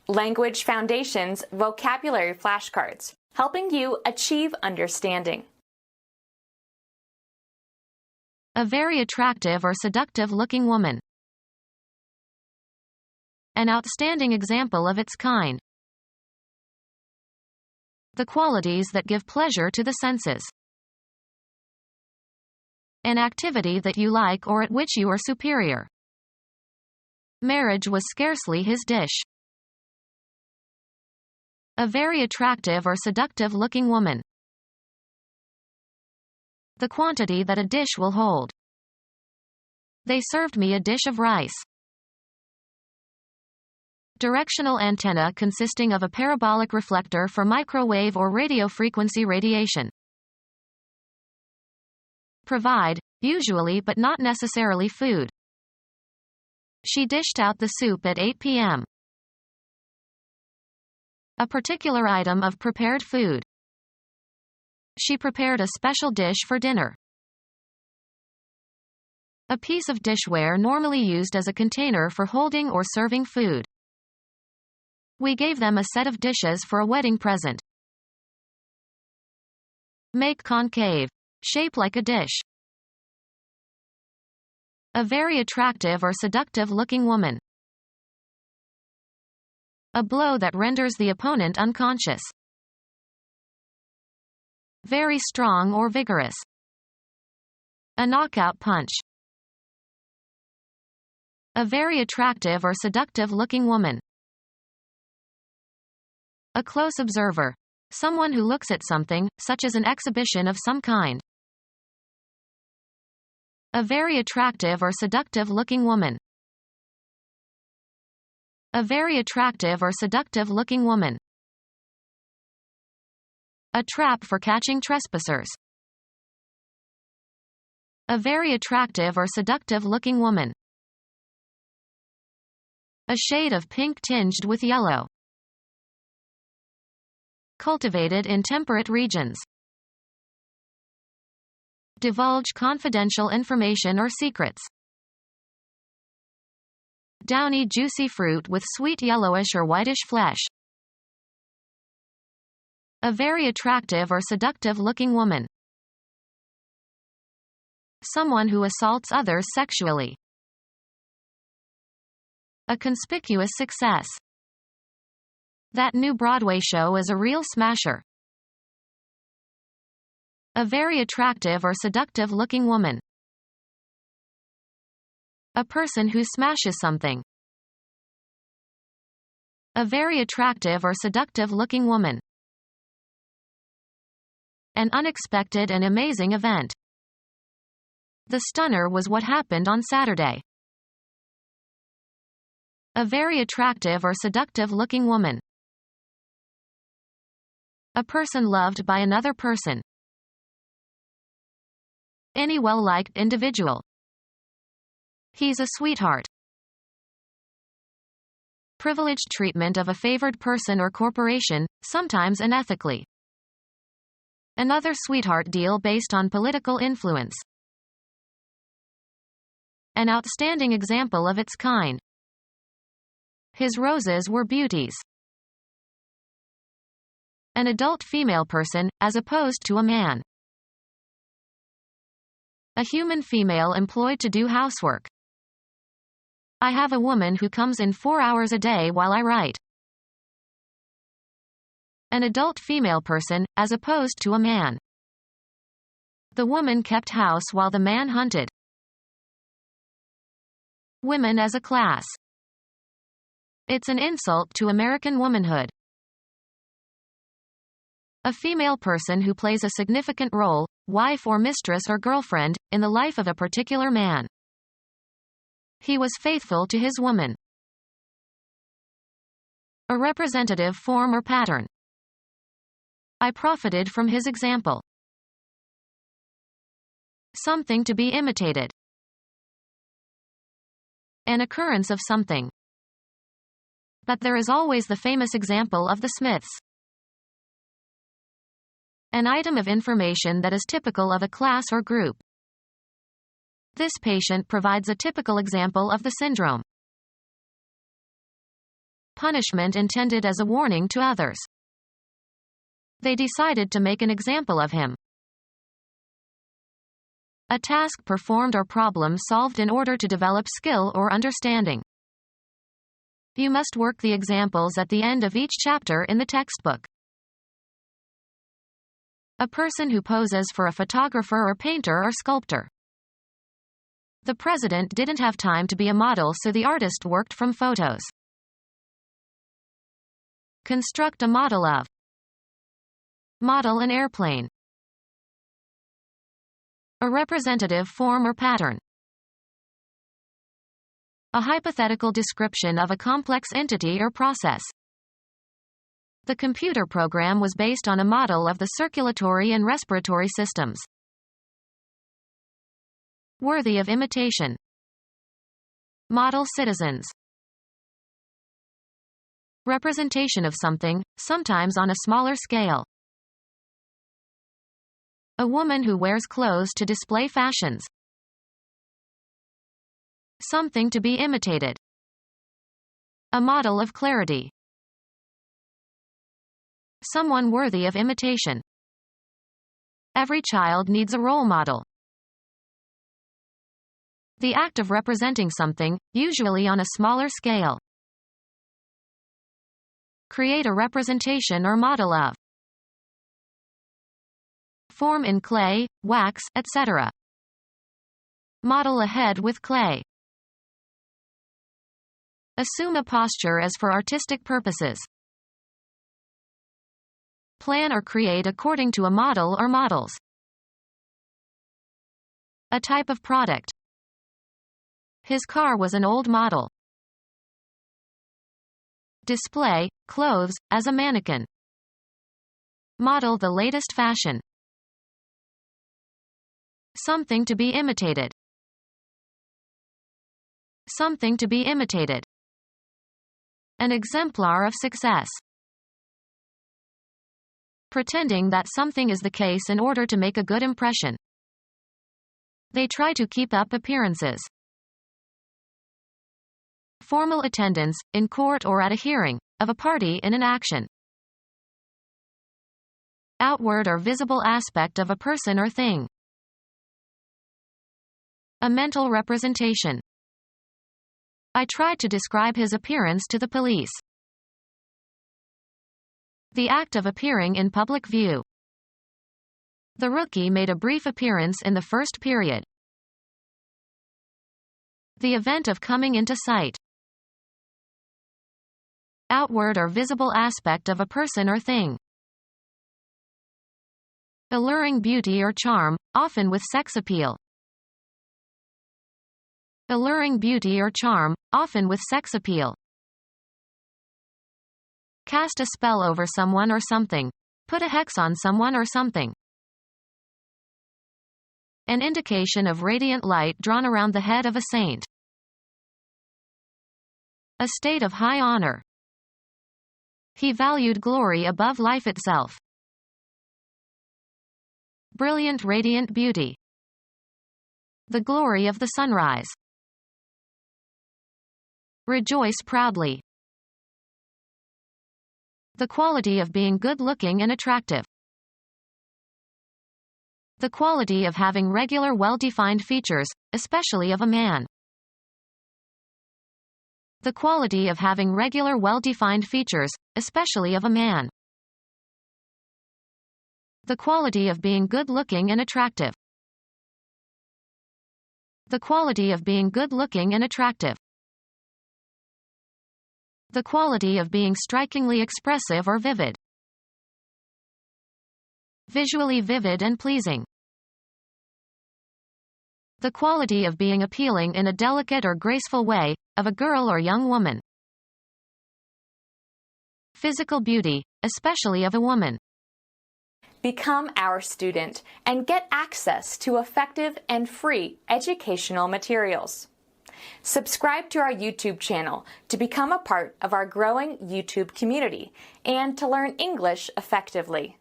Language Foundations Vocabulary Flashcards, helping you achieve understanding. A very attractive or seductive-looking woman. An outstanding example of its kind. The qualities that give pleasure to the senses. An activity that you like or at which you are superior. Marriage was scarcely his dish. A very attractive or seductive-looking woman. The quantity that a dish will hold. They served me a dish of rice. Directional antenna consisting of a parabolic reflector for microwave or radio frequency radiation. Provide, usually but not necessarily food. She dished out the soup at 8 p.m. A particular item of prepared food. She prepared a special dish for dinner. A piece of dishware normally used as a container for holding or serving food. We gave them a set of dishes for a wedding present. Make concave. Shape like a dish. A very attractive or seductive-looking woman. A blow that renders the opponent unconscious. Very strong or vigorous. A knockout punch. A very attractive or seductive-looking woman. A close observer. Someone who looks at something, such as an exhibition of some kind. A very attractive or seductive-looking woman. A very attractive or seductive-looking woman. A trap for catching trespassers. A very attractive or seductive-looking woman. A shade of pink tinged with yellow. Cultivated in temperate regions. Divulge confidential information or secrets. Downy juicy fruit with sweet yellowish or whitish flesh. A very attractive or seductive-looking woman. Someone who assaults others sexually. A conspicuous success. That new Broadway show is a real smasher. A very attractive or seductive-looking woman. A person who smashes something. A very attractive or seductive-looking woman. An unexpected and amazing event. The stunner was what happened on Saturday. A very attractive or seductive-looking woman. A person loved by another person. Any well-liked individual. He's a sweetheart. Privileged treatment of a favored person or corporation, sometimes unethically. Another sweetheart deal based on political influence. An outstanding example of its kind. His roses were beauties. An adult female person, as opposed to a man. A human female employed to do housework. I have a woman who comes in 4 hours a day while I write. An adult female person, as opposed to a man. The woman kept house while the man hunted. Women as a class. It's an insult to American womanhood. A female person who plays a significant role, wife or mistress or girlfriend, in the life of a particular man. He was faithful to his woman. A representative form or pattern. I profited from his example. Something to be imitated. An occurrence of something. But there is always the famous example of the Smiths. An item of information that is typical of a class or group. This patient provides a typical example of the syndrome. punishment intended as a warning to others. They decided to make an example of him. A task performed or problem solved in order to develop skill or understanding. You must work the examples at the end of each chapter in the textbook. A person who poses for a photographer or painter or sculptor. The president didn't have time to be a model, so the artist worked from photos. Construct a model of. Model an airplane. A representative form or pattern. A hypothetical description of a complex entity or process. The computer program was based on a model of the circulatory and respiratory systems. Worthy of imitation. Model citizens. Representation of something, sometimes on a smaller scale. A woman who wears clothes to display fashions. Something to be imitated. A model of clarity. Someone worthy of imitation. Every child needs a role model. The act of representing something, usually on a smaller scale. Create a representation or model of. Form in clay, wax, etc. Model a head with clay. Assume a posture as for artistic purposes. Plan or create according to a model or models. A type of product. His car was an old model. Display, clothes, as a mannequin. Model the latest fashion. Something to be imitated. Something to be imitated. An exemplar of success. Pretending that something is the case in order to make a good impression. They try to keep up appearances. Formal attendance, in court or at a hearing, of a party in an action. Outward or visible aspect of a person or thing. A mental representation. I tried to describe his appearance to the police. The act of appearing in public view. The rookie made a brief appearance in the first period. The event of coming into sight. Outward or visible aspect of a person or thing. Alluring beauty or charm, often with sex appeal. Alluring beauty or charm, often with sex appeal. Cast a spell over someone or something. Put a hex on someone or something. An indication of radiant light drawn around the head of a saint. A state of high honor. He valued glory above life itself. Brilliant radiant beauty. The glory of the sunrise. Rejoice proudly. The quality of being good-looking and attractive. The quality of having regular well-defined features, especially of a man. The quality of having regular well-defined features, especially of a man. The quality of being good-looking and attractive. The quality of being good-looking and attractive. The quality of being strikingly expressive or vivid. Visually vivid and pleasing. The quality of being appealing in a delicate or graceful way, of a girl or young woman. Physical beauty, especially of a woman. Become our student and get access to effective and free educational materials. Subscribe to our YouTube channel to become a part of our growing YouTube community and to learn English effectively.